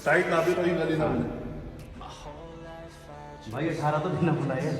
Side ना भी तो ये गली ना मिले भाई 18 तो देना पड़ा है।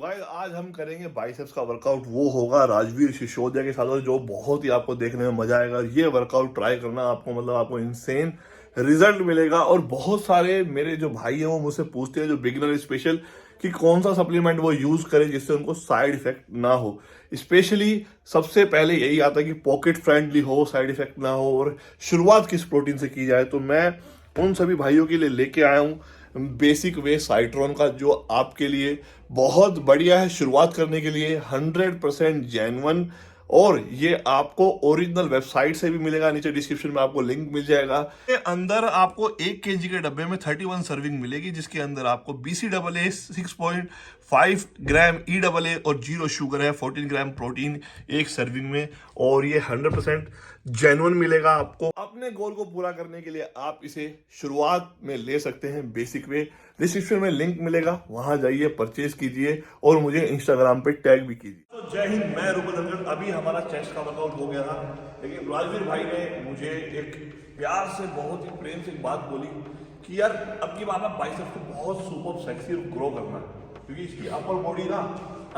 भाई आज हम करेंगे बाइसेप्स का वर्कआउट। वो होगा राजवीर सिसोदिया के साथ, और जो बहुत ही आपको देखने में मजा आएगा। ये वर्कआउट ट्राई करना आपको, मतलब आपको इंसेन रिजल्ट मिलेगा। और बहुत सारे मेरे जो भाई हैं वो मुझसे पूछते हैं, जो बिगिनर स्पेशल, कि कौन सा सप्लीमेंट वो यूज करें जिससे उनको साइड इफेक्ट ना हो। स्पेशली सबसे पहले यही आता है कि पॉकेट फ्रेंडली हो, साइड इफेक्ट ना हो, और शुरुआत किस प्रोटीन से की जाए। तो मैं उन सभी भाइयों के लिए लेके आया हूँ बेसिक वे साइट्रॉन का, जो आपके लिए बहुत बढ़िया है शुरुआत करने के लिए। 100% जेन्युइन, और ये आपको ओरिजिनल वेबसाइट से भी मिलेगा। नीचे डिस्क्रिप्शन में आपको लिंक मिल जाएगा। के अंदर आपको 1 kg के डब्बे में 31 सर्विंग मिलेगी, जिसके अंदर आपको BCAA 6.5 ग्राम, EAA और 0 शुगर है, 14 ग्राम प्रोटीन एक सर्विंग में। और ये 100% जेन्युइन मिलेगा आपको। अपने गोल को पूरा करने के लिए आप इसे शुरुआत में ले सकते हैं बेसिक वे। डिस्क्रिप्शन में लिंक मिलेगा, वहां जाइए, परचेज कीजिए और मुझे इंस्टाग्राम पे टैग भी कीजिए। तो जय हिंद, मैं रूपल धनखड़। अभी हमारा चेस्ट का वर्कआउट हो गया था, लेकिन राजवीर भाई ने मुझे एक प्यार से, बहुत ही प्रेम से एक बात बोली कि यार अब की बार ना बाइसेप्स को बहुत सुपर सेक्सी और ग्रो करना है, क्योंकि इसकी अपर बॉडी ना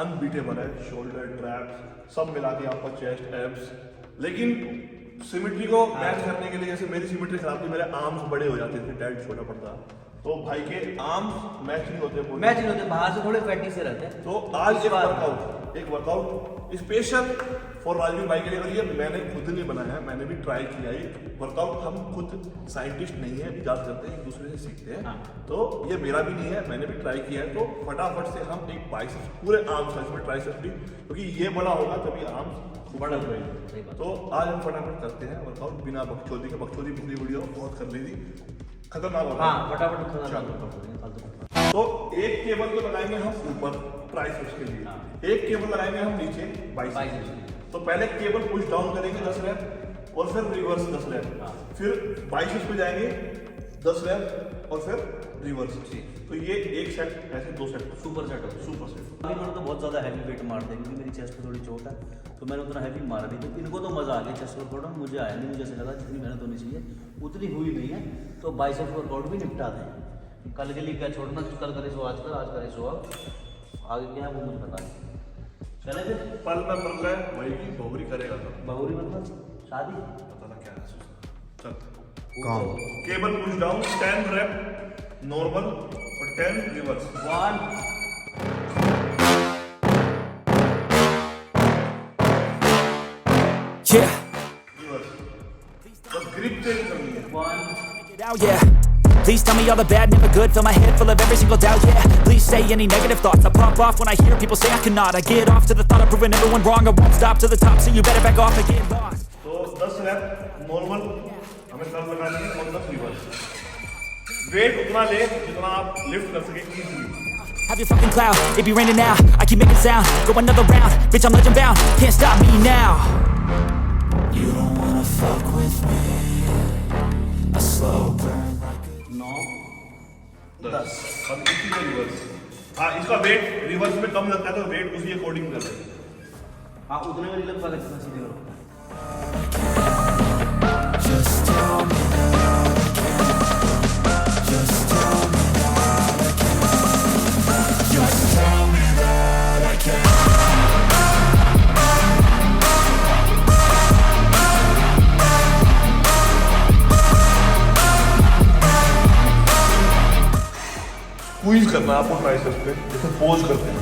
अनबीटेबल है। शोल्डर, ट्रैप्स सब मिला के आपका चेस्ट, एब्स। लेकिन सिमेट्री को मैच करने के लिए, जैसे मेरी सिमेट्री खराब थी, मेरे आर्म्स बड़े हो जाते थे, डेड छोटा पड़ता, तो भाई के आर्म्स मैच नहीं होते, बाहर से थोड़े फैटी से रहते हैं। तो आज एक वर्कआउट स्पेशल फॉर राजवीर भाई के लिए। और ये मैंने खुद नहीं बनाया है, मैंने भी ट्राई किया है वर्कआउट। हम खुद साइंटिस्ट नहीं है, इजाद करते हैं, एक दूसरे से सीखते हैं। तो ये मेरा भी नहीं है, मैंने भी ट्राई किया है। तो फटाफट से हम एक बाइसेप्स पूरे आर्म साइज में, ट्राइसेप्स भी, क्योंकि ये बड़ा होगा तभी आर्म्स बड़ा होगा। तो आज हम फटाफट करते हैं वर्कआउट बिना बकचोदी के। बकचोदी पिछली वीडियो बहुत कर ली थी, खतरनाक होगा। हाँ, फटाफट। तो एक केबल को लगाएंगे हम ऊपर ट्राइसेप्स के लिए, एक केबल लगाएंगे हम नीचे बाइसेप्स। तो पहले केबल पुश डाउन करेंगे 10 रैप, और फिर रिवर्स 10 रैप, फिर बाइसेप्स पे जाएंगे 10 रैप, और फिर रिवर्स। तो ये एक सेट, ऐसे 2 सेट, सुपर सेट। अभी मैंने तो बहुत ज़्यादा हैवी वेट मार दिया, क्योंकि मेरी चेस्ट पे थोड़ी चोट है, तो मैंने उतना हैवी मारा नहीं। तो इनको तो मज़ा आ गया चेस्ट वर्कआउट में, मुझे आया नहीं। मुझे ऐसा लगा जितनी मेहनत होनी चाहिए उतनी हुई नहीं है, तो बाइसेप्स वर्कआउट भी निपटा दें। कल के लिए क्या छोड़ना, कल करे सो आज करे सो आगे क्या है वो मुझे पता नहीं। चले फिर पल में पल है वही की बहुरी करेगा। तो बहुरी मतलब शादी, पता ना क्या है। चल काम cable push down 10 rep normal और 10 रिवर्स। 1 Yeah. रिवर्स। तो ग्रिप चेंज करनी है। 1 Out, yeah. Please tell me all the bad, never good. Fill my head full of every single doubt, yeah. Please say any negative thoughts. I pop off when I hear people say I cannot. I get off to the thought of proving everyone wrong. I won't stop to the top, so you better back off and get lost. तो 10 rep normal हमें कल लगानी है, और 10 reverse. Wait उतना ले जितना आप लिफ्ट कर सके easily. Have your fucking cloud, it be raining now. I keep making sound, go another round. Bitch, I'm legend bound, can't stop me now. You don't wanna fuck with me. A slow burn like a 9 10। अब इसी को reverse. हाँ, इसका wait reverse में कम लगता है, तो wait उसी अकॉर्डिंग कर रहे हैं। हाँ, उतने में लगता है जितना सीधे करो। Just tell me that I can. Just tell me that I can. Just tell me that I can. Squeeze करना है आपको ट्राइसेप्स पे, जैसे पोज करते हैं।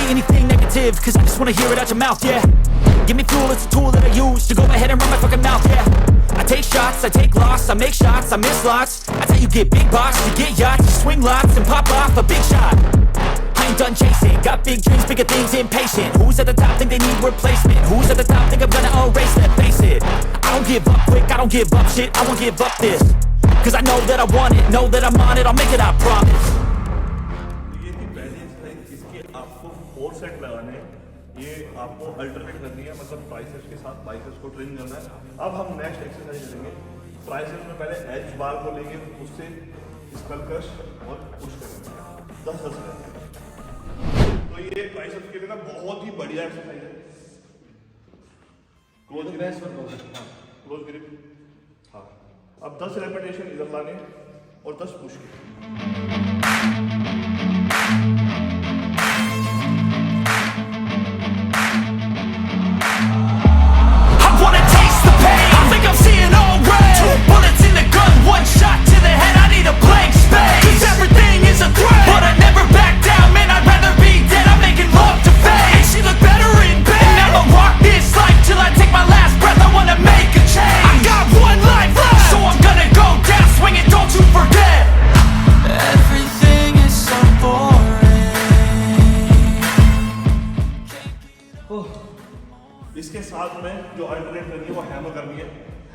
Anything negative, cause I just wanna hear it out your mouth, yeah. Give me fuel, it's a tool that I use to go ahead and run my fucking mouth, yeah. I take shots, I take loss, I make shots, I miss lots. That's how you get big box, you get yachts, you swing lots and pop off a big shot. I ain't done chasing, got big dreams, bigger things, impatient. Who's at the top think they need replacement? Who's at the top think I'm gonna erase that? Face it, I don't give up quick, I don't give up shit, I won't give up this. Cause I know that I want it, know that I'm on it, I'll make it, I promise. ये थी पहली exercise, इसके आपको 4 set लगाने हैं ये आपको alternate करनी है, मतलब ट्राइसेप्स के साथ बाइसेप्स को ट्रेन करना है। अब हम नेक्स्ट एक्सरसाइज करेंगे। ट्राइसेप्स में पहले एच बार को लेंगे, उससे स्कल क्रश और पुश करेंगे 10-10 मिनट। तो ये ट्राइसेप्स के लिए ना बहुत ही बढ़िया एक्सरसाइज है। क्लोज ग्रिप, हाँ क्लोज ग्रिप, हाँ। अब 10 रेपिटेशन इधर लाने और 10 पुश के। I wanna taste the pain. I think I'm seeing all red. 2 bullets in the gun, 1 shot to the head. I need a blank space. 'Cause everything is a threat, but I never back down. Man, I'd rather be dead. I'm making love to fame. And she look better in bed. And I'ma rock this life till I take my last breath. I wanna make a change. I got 1 life left, so I'm gonna go down swinging. Don't you forget. Everything is so boring. इसके साथ में जो alternate करनी है वो hammer करनी है।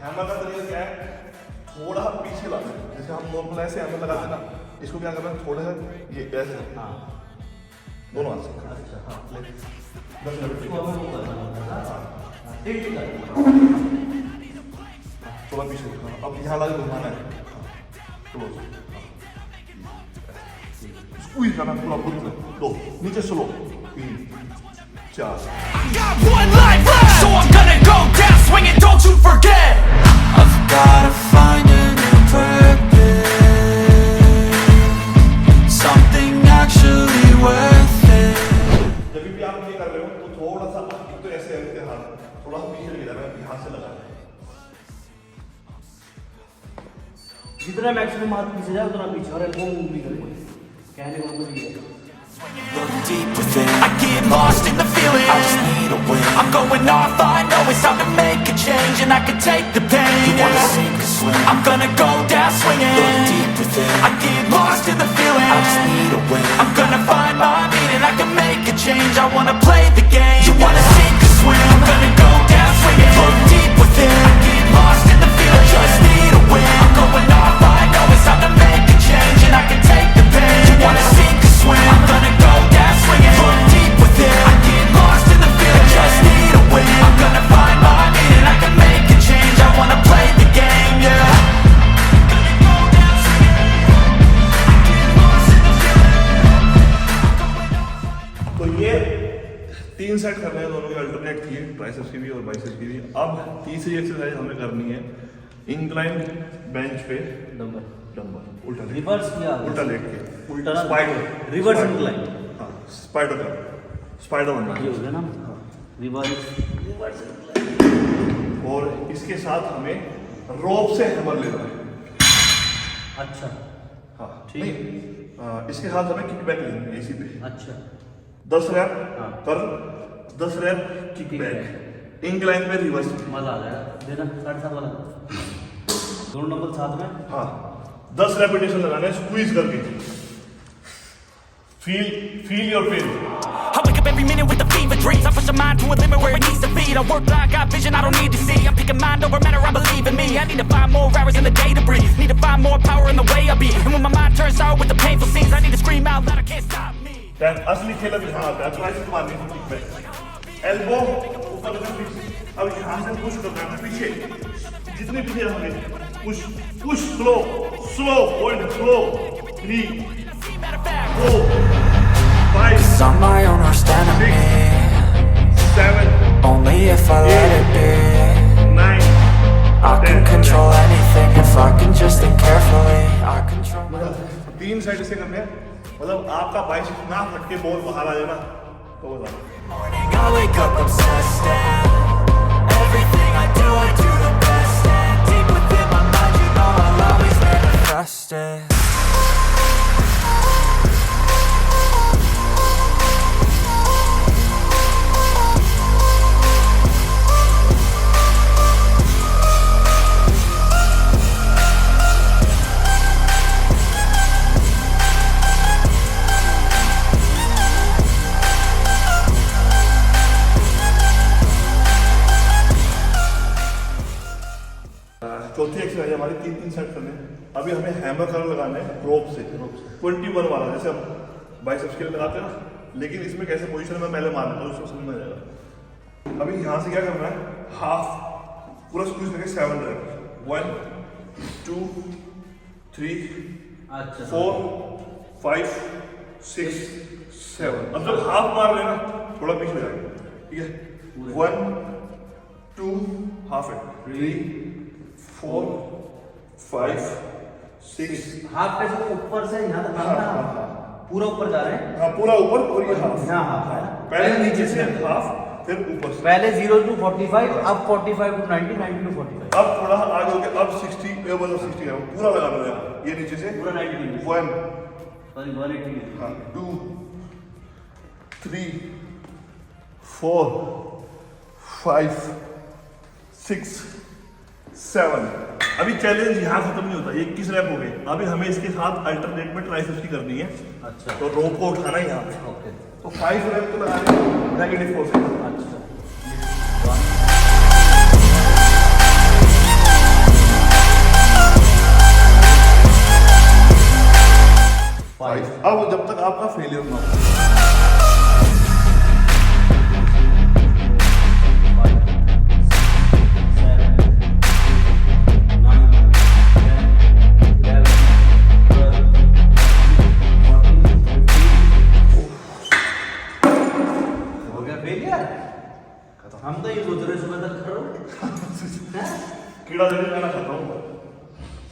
Hammer का तरीका क्या है? थोड़ा पीछे लाना है, जैसे हम नॉर्मल ऐसे हैमर लगाते हैं ना, इसको क्या करना है? थोड़ा सा ये ऐसे दोनों हाथ से। अच्छा हाँ 10 मिनट थोड़ा पीछे। अब यहाँ लाके घुमाना है, क्लोज स्क्वीज करना पूरा बुत में। 2 नीचे slow, 3 4। I got 1 life left, so I'm gonna go down swinging. Don't you forget. I've gotta find a new purpose, something actually worth it. जब भी आप ये कर रहे हो तो थोड़ा सा एक तो ऐसे रखते हैं हाथ, थोड़ा सा पीछे लेके जाना है, यहाँ से लगाना है। जितना मैक्सिमम हाथ पीछे जाए उतना पीछे, और एल्बो मूव नहीं करेंगे। कहने का मतलब ये है। Look deep within, I get lost in the feeling. I just need a win. I'm going off, I know it's time to make a change, and I can take the pain. You wanna sink or swim? I'm gonna go down swinging. Look deep within, I get lost in the feeling. I just need a win. I'm gonna find my meaning, I can make a change. I wanna play the game. You wanna sink or swim? I'm gonna go down swinging. Look deep within, I get lost in the feeling. Just need a win. I'm going off, I know it's time to make a change, and I can take the pain. You wanna sink or swim? I'm gonna go down swinging. Look deep within, I get lost in the feeling. Just need a win. I'm gonna find my meaning, I can make a change. I wanna play the game, yeah. Gonna go down swinging. I get lost in the feeling. तो ये 3 set करने हैं, दोनों के alternate थी, triceps की भी और बाइसेप्स की भी। अब तीसरी एक्सरसाइज हमें करनी है इंक्लाइन बेंच पे डंबल उल्टा लेट, रिवर्स किया, उल्टा लेट के, उल्टा ना, स्पाइडर, रिवर्स इंक्लाइन। हाँ स्पाइडर का, स्पाइडर बनना ये है। हो गया ना, रिवर्स इंक्लाइन। और इसके साथ हमें रोप से हैमर लेना है। अच्छा हाँ ठीक। नहीं, इसके साथ हमें किक बैक लेनी है इसी पे। अच्छा 10 रैप हाँ। कर, 10 rep kick kick back, incline पे रिवर्स। मजा आ जाएगा, देना 7.5 वाला। दोनों डंबल साथ में। हाँ 10 रेपिटेशन लगाने हैं स्क्वीज करके। Feel your pain. I wake up every minute with a fever dreams. I push my mind to a limit where it needs to be. I work like I got vision I don't need to see. I'm picking mind over matter, I believe in me. I need to find more hours in the day to breathe. Need to find more power in the way I be. And when my mind turns sour with the painful scenes, I need to scream out loud, I can't stop me. असली खेल अभी यहाँ आता है, triceps मारनी है kick back, elbow ऊपर से फिक्स। अब यहाँ से पुश करना है पीछे, जितने पीछे होंगे push push, slow slow point, slow 3 Matter of fact, 4 5 'cause I'm my own worst enemy. 7 Only if I let it be. 9 I can control anything if I can just think carefully. I control my 3 side से करने हैं, मतलब आपका biceps ना फटके ball बाहर आ जाए ना तो बता। morning. I wake up obsessed and everything I do the best. And deep within my mind, you know I'll always manifest it. चौथी एक्सरसाइज हमारी 3 सेट करने हैं। अभी हमें हैमर कर्ल लगाना है रोप से 21 वाला, जैसे हम बाइसेप्स के लिए लगाते हैं ना लेकिन इसमें कैसे पोजीशन में पहले मारना है उसको समझ में आ जाएगा। अभी यहाँ से क्या करना है, हाफ पूरा स्क्वीज करके 7 रैप, 1 2 3 अच्छा 4 5 6 7। अब जब हाफ मार लेना थोड़ा पीछे हो जाएगा, ठीक है। 1 2 हाफ है, 3 4 5 6। हाफ पे से ऊपर से यहाँ तक ना पूरा ऊपर जा रहे हैं। हाँ पूरा ऊपर और ये हाफ। यहाँ हाफ है, पहले नीचे से हाफ फिर ऊपर से। पहले 0 to 45, अब 45 to 90, 90 to 45। अब थोड़ा आगे हो गया, अब 60 मतलब 60 है पूरा लगा लो यहाँ, ये नीचे से पूरा 90 डिग्री, 1 सॉरी 180। हाँ 2 3 4 5 6 7। अभी चैलेंज यहाँ खत्म नहीं होता, ये 21 रैप हो गए। अभी हमें इसके साथ अल्टरनेट में ट्राइसेप्स की करनी है। अच्छा तो रोप को उठाना है यहाँ पे, ओके तो 5 रैप तो लगाने नेगेटिव फोर्स है। अच्छा 5। अब जब तक आपका फेलियर ना हो, 5 7 9 10 11 12 13 14 15 हो गया फेलियर। हम तो ये सोच रहे सुबह तक करो। कीड़ा जड़ी मैं ना खाता हूँ,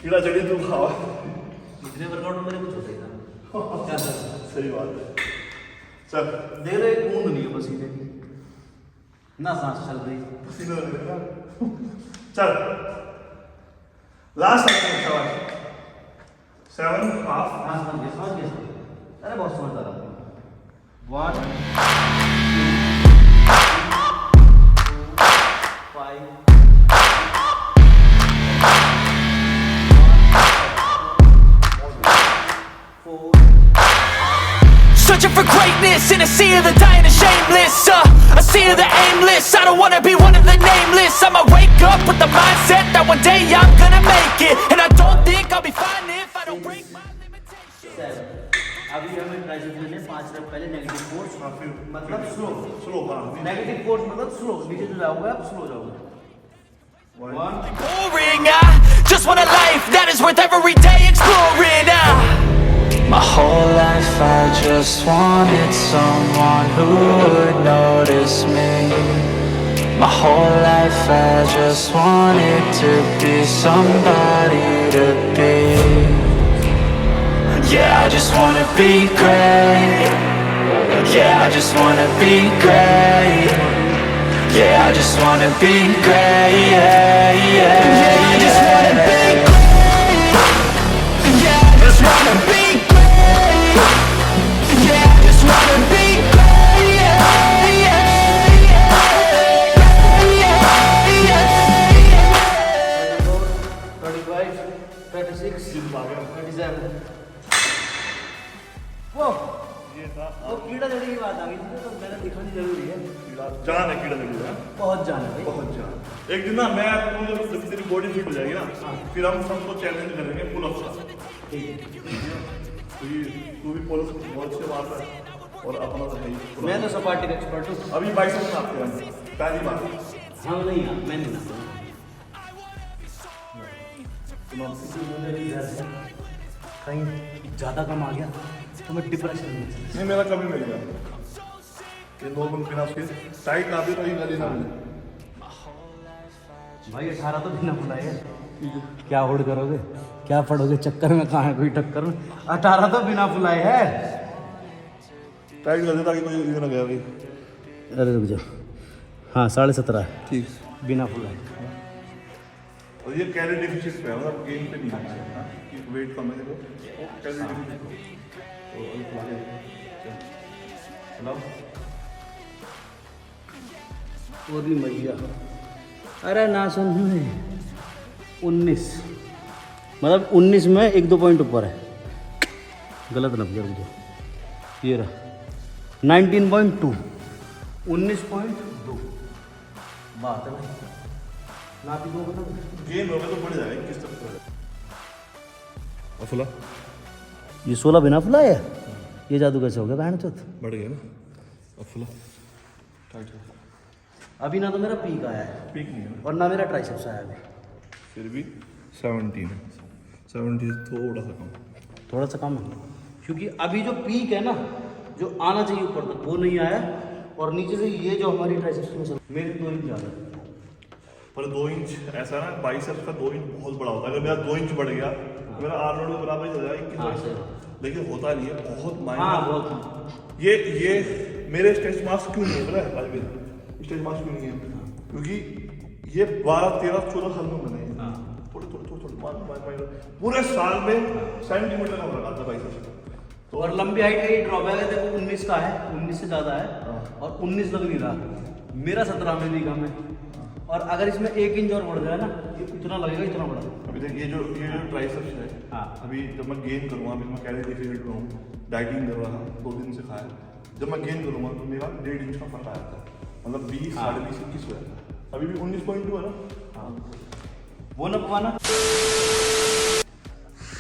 कीड़ा जड़ी तू खावा। इतने वर्कआउट में मेरे कुछ होता ही था। क्या कर सकते हैं? सही बात है। चल दे रहे बूंद नहीं है पसीने की, ना सांस चल रही। पसीना लग रहा है। चल लास्ट शाबाश 7 हाफ। हाँ समझ गए। अरे बहुत समझदार आदमी। 1 2 5 Searching for greatness in a sea of the dying and shameless, a sea of the aimless. I don't wanna be one of the nameless. I'ma wake up with the mindset that one day I'm gonna make it, and I don't think I'll be fine if I don't break my limitations. अभी हमें triceps लेने 5 rap पहले negative force, हाँ फिर मतलब slow. Slow हाँ negative force मतलब slow, नीचे जो जाओगे आप स्लो जाओगे। 1 Boring, I just want a life that is worth every day exploring. My whole life I just wanted someone who would notice me. My whole life I just wanted to be somebody to be. Yeah, I just wanna be great. Yeah, I just wanna be great. Yeah, I just wanna be great. Yeah, yeah, I just wanna be great. Yeah, I just wanna be great. Yeah, I just wanna be great. Yeah, yeah, yeah, 35 36 37। वो ये था कीड़ा जड़ी की बात आ गई थी, तो मैंने दिखानी जरूरी है। कीड़ा जान है, कीड़ा जड़ी है बहुत जान है भाई। बहुत जान। एक दिन ना मैं जब तेरी बॉडी फिट हो जाएगी ना, फिर हम सबको चैलेंज करेंगे पुल अप का। तो ये तू भी पुल बहुत से मारता है और अपना तो है ही। मैं तो सपाटी का एक्सपर्ट हूँ। अभी बाइसेप्स नापते हैं पहली बार। हम नहीं यार, मैं नहीं नापता। कहीं ज़्यादा कम आ गया तो मैं डिप्रेशन में चला। नहीं मेरा कभी मिल गया, ये नॉर्मल बिना उसके टाइट ना भी तो ये गली ना मिले। भाई 18 तो बिना बुलाए है। क्या होल्ड करोगे, क्या पढ़ोगे चक्कर में, कहाँ है कोई टक्कर में। 18 तो बिना बुलाए है। टाइट कर दे ताकि कोई इधर ना गया भाई। अरे रुक जाओ। हाँ 17.5 ठीक। बिना बुलाए। और ये कैलोरी डेफिशिएंट पे है, मतलब गेन पे नहीं है कि वेट कम है। देखो कैलोरी डेफिशिएंट तो अभी खिला दे। चलाओ और भी मैया। अरे ना सुन 19, मतलब 19 में 1-2 पॉइंट ऊपर है। गलत ना रुक जाओ। ये रहा 19.2, 19.2। बात है भाई, ना भी दो मतलब गेन होगा तो बढ़ जाएगा किस तरह से। और फुला ये 16 बिना फुलाया है। ये जादू कैसे हो गया बहन चौथ? बढ़ गया ना अब फुला टाइट है। अभी ना तो मेरा पीक आया है पीक नहीं है और ना मेरा ट्राइसेप्स आया है। फिर भी 17 है, 70 थोड़ा सा कम। थोड़ा सा कम है क्योंकि अभी जो पीक है ना, जो आना चाहिए ऊपर तक वो नहीं आया, और नीचे से ये जो हमारी ट्राइसेप्स की मसल मेरी 2 इंच ज़्यादा है। पर 2 इंच ऐसा ना, बाइसेप्स का 2 इंच बहुत बड़ा होता है। अगर मेरा 2 इंच बढ़ गया तो मेरा आर्म रोड के बराबर ही हो जाएगा 21 बाइसेप्स, लेकिन होता नहीं है, बहुत मायने। हाँ बहुत। ये मेरे स्ट्रेच मार्क्स क्यों नहीं है पता है भाई? स्ट्रेच मार्क्स क्यों नहीं है? क्योंकि ये 12, 13, 14 साल में बने हैं। थोड़े पूरे साल में सेंटीमीटर का फर्क आता है बाइसेप्स। तो और लंबी हाइट का ये ड्रॉबैक है, देखो 19 का है, 19 से ज़्यादा है और 19 लग नहीं रहा, मेरा 17 में भी कम है। और अगर इसमें 1 इंच और बढ़ जाए ना, ये इतना लगेगा, इतना बड़ा। अभी देख ये जो ट्राइसेप्स है, हाँ। अभी जब मैं गेन करूँगा, अभी मैं कैलोरी डेफिसिट में हूँ, डाइटिंग कर रहा हूँ, 2 दिन से खाया, जब मैं गेन करूँगा तो मेरा 1.5 इंच का फर्क आ जाता है, मतलब 20, 20.5, 21 हो जाता है। अभी भी 19.2 है ना। हाँ वो ना पवाना,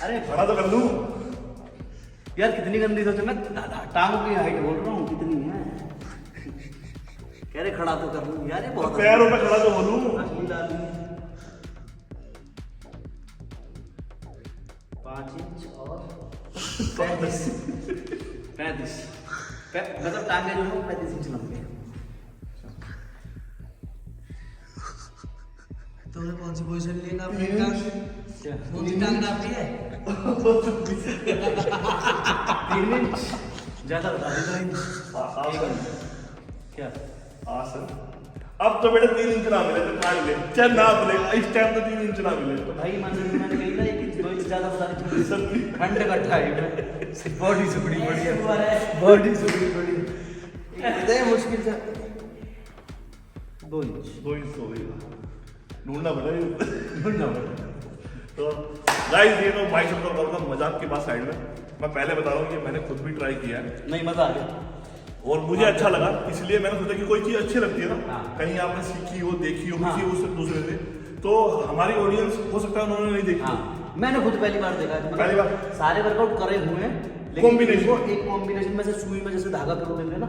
अरे खड़ा तो कर लूँ यार, कितनी गंदी सोच, मैं टांग की हाइट बोल रहा हूँ कितनी है, कह रहे खड़ा तो कर लूँ यार, ये बहुत पैरों पे खड़ा तो बोलूँ। असली लाल 5 इंच और 35 मतलब टांगे जो है 35 इंच लंबे हैं। तुमने कौन सी पोजीशन ली ना अपनी टांग? कौन सी टांग नापी है? 3 इंच ज्यादा बता दी, क्या आसन अब तो बेटा 3 इंच ना मिले तो खा ले, चाहे ना मिले इस टाइम तो 3 इंच ना मिले तो भाई मैंने कही ना 1 इंच 2 इंच ज्यादा बता दी, ठंड का टाइट है, बॉडी से बड़ी बड़ी है, बॉडी से बड़ी बड़ी इतने मुश्किल से 2 इंच 2 इंच हो गई, ढूंढना पड़ेगा। ढूंढना पड़ेगा। तो गाइस ये तो बाइसेप्स का वर्कआउट मजाक की बात साइड में, मैं पहले बता रहा हूँ कि मैंने खुद भी ट्राई किया है नहीं मजा आ गया, और मुझे अच्छा लगा, इसलिए मैंने सोचा कि कोई चीज़ अच्छी लगती है ना, हाँ। कहीं आपने सीखी हो, देखी हो, हाँ। किसी उससे दूसरे से, तो हमारी ऑडियंस हो सकता है उन्होंने नहीं देखी। हाँ मैंने खुद पहली बार देखा है, पहली बार? सारे वर्कआउट करे हुए हैं, Combination। वो एक कॉम्बिनेशन में से सुई में जैसे धागा पिरो देते हैं ना,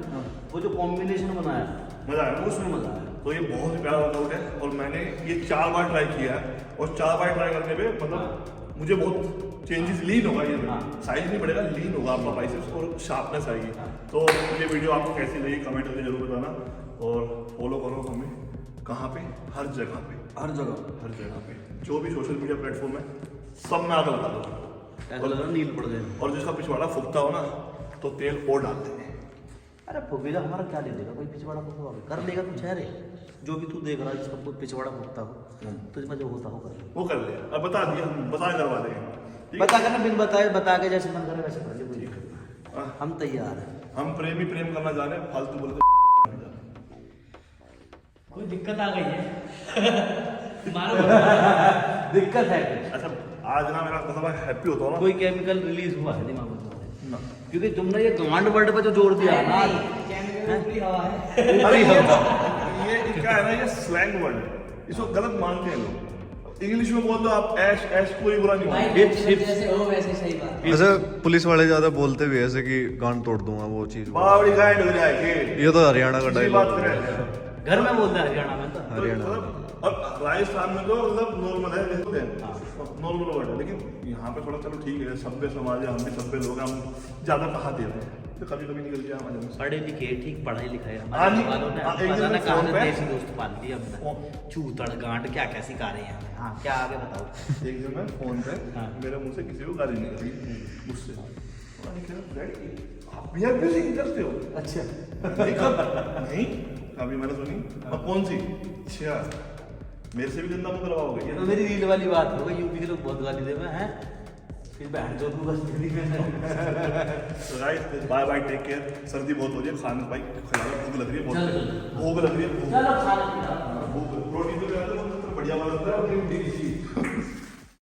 वो जो कॉम्बिनेशन बनाया मजा आया ना? उसमें मजा आया। तो ये बहुत ही प्यारा वर्कआउट है और मैंने ये 4 बार ट्राई किया है, और 4 बार ट्राई करने पे मतलब मुझे बहुत चेंजेस, लीन होगा ये, हाँ। साइज नहीं बढ़ेगा, लीन होगा आपका बाइसेप्स और शार्पनेस आएगी। तो ये वीडियो आपको कैसी लगी कमेंट करके जरूर बताना, और फॉलो करो हमें कहाँ पे, हर जगह पे, हर जगह पे जो भी सोशल मीडिया प्लेटफॉर्म है सब में आग लगा दो, ऐसा लग रहा नील पड़ गए। और जिसका पिछवाड़ा फूकता हो ना तो तेल और डालते हैं। अरे फुगेगा हमारा क्या ले लेगा, कोई पिछवाड़ा फुगता हो कर लेगा कुछ है रे, जो भी तू देख रहा है जिसका कोई पिछवाड़ा फुगता हो तो इसमें जो होता हो कर ले। वो कर लिया, अब बता दिया, हम बता करवा देंगे, ठीक है? बता कर ना, बिन बताए बता के जैसे मन करे वैसे कर ले, कोई हाँ। हम तैयार हैं। हम प्रेमी प्रेम करना जा रहे हैं, फालतू बोल के कोई दिक्कत आ गई है? मारो दिक्कत है कुछ, अच्छा आज ना मेरा मतलब हैप्पी होता हूँ ना, कोई केमिकल रिलीज हुआ है दिमाग में ना। क्योंकि तुमने ये गांड वर्ड पे जो जोड़ दिया है ना, केमिकल ऊपरी हवा है। अरे ये क्या है ना, ये स्लैंग वर्ड है, इसको गलत मानते हैं लोग। इंग्लिश में बोल दो आप ऐश, ऐश कोई बुरा नहीं भाई मानते। हिप्स। जैसे हो वैसे सही बात। ऐसे पुलिस वाले ज्यादा बोलते भी ऐसे कि गांड तोड़ दूंगा, वो चीज बावड़ी गाइड हो जाएगी, ये तो हरियाणा का किसी बात डायलॉग करें। घर में बोलते हैं हरियाणा में तो। हरियाणा मतलब और राजस्थान में तो मतलब नॉर्मल है, जैसे नॉर्मल वर्ड है, लेकिन यहाँ पे थोड़ा चलो ठीक है, सभ्य समाज है, हम भी सभ्य लोग हैं, हम ज्यादा कहा देते हैं तो कभी कभी निकल जाए हमारे मुंह से। पढ़े लिखे ठीक पढ़ाई लिखाई हाँ हमारे जी, वालों ने हाँ, एक पता दिन ना कहाँ फोन से पे- देसी दोस्त पाल लिया हमने, चूतड़ गांड क्या क्या सिखा रहे हैं हमें। हाँ क्या आगे बताओ। एक दिन मैं फोन पे हाँ। मेरे मुंह से किसी को गाली निकली मुझसे, तो मैंने कहा डैडी आप भी यार म्यूजिक करते हो? अच्छा नहीं कब नहीं अभी मैंने सुनी, अब कौन सी? अच्छा मेरे से भी गंदा मुंह करवाओगे? ये तो मेरी रील वाली बात हो गई, यूपी के लोग बहुत गाली दे हैं, फिर बहन चोद को बस दिल्ली में। तो guys bye bye, take care. सर्दी बहुत हो रही है, खाने भाई खिलाओ, भूख लग रही है बहुत, भूख लग रही है, चलो खा लेते हैं। भूख, प्रोटीन तो बढ़िया वाला होता है और